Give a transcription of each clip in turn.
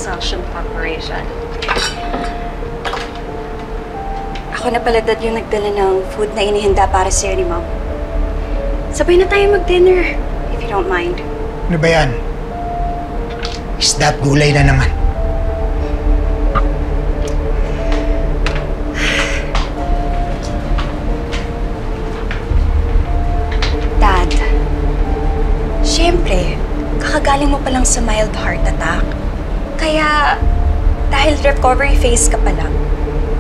Excelsior Corporation. Ako na pala, Dad, yung nagdala ng food na inihanda para sa'yo ni Mom. Sabay na tayo mag-dinner, if you don't mind. Ano ba yan? Isda at gulay na naman. Dad, siyempre, kakagaling mo pa lang sa mild heart attack. Kaya, dahil recovery phase ka pa lang,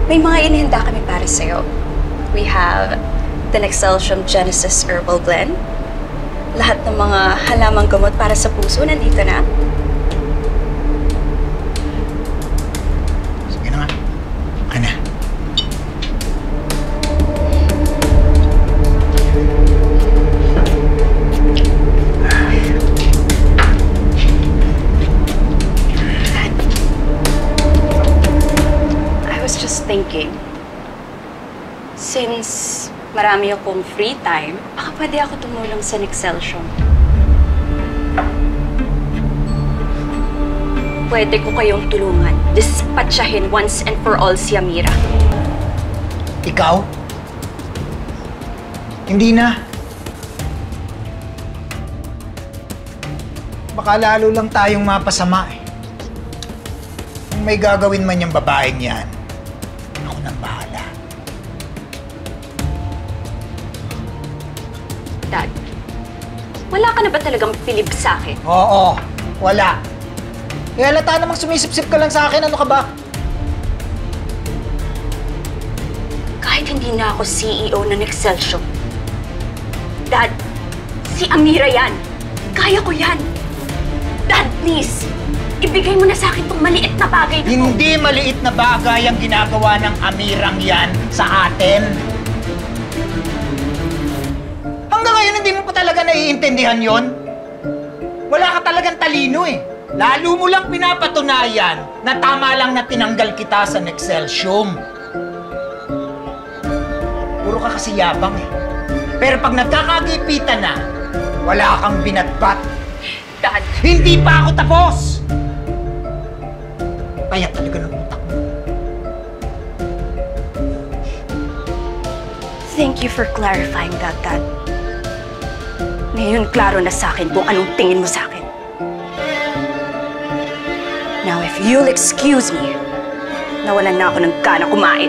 may mga inihanda kami para sa'yo. We have the Excelsior Genesis Herbal Blend. Lahat ng mga halamang gamot para sa puso nandito na. Sige na nga. Ana. I was just thinking, since marami akong free time, baka pwede ako tumulong sa Excelsior. Pwede ko kayong tulungan. Dispatchahin once and for all si Amira. Ikaw? Hindi na. Baka lalo lang tayong mapasama eh. Kung may gagawin man yung babaeng yan, ako nang bahala. Dad, wala ka na ba talagang pilib sa akin? Oo, wala. Eh, halata namang sumisip-sip ka lang sa akin. Ano ka ba? Kahit hindi na ako CEO ng Excelsior. Dad, si Amira yan. Kaya ko yan. Dad, please. Ibigay mo na sa akin tong maliit na bagay na to. Hindi maliit na bagay ang ginagawa ng Amirang yan sa atin. Hanggang ngayon, hindi mo pa talaga naiintindihan yon. Wala ka talagang talino eh. Lalo mo lang pinapatunayan na tama lang na tinanggal kita sa Excelsior. Puro ka kasi yabang eh. Pero pag nagkakagipitan na, wala kang binatbat. Dad! Hindi pa ako tapos! Kaya talaga ng utak mo. Thank you for clarifying that, Dad. Ngayon, klaro na sa akin kung anong tingin mo sa akin. Now, if you'll excuse me, nawalan na ako ng gana kumain.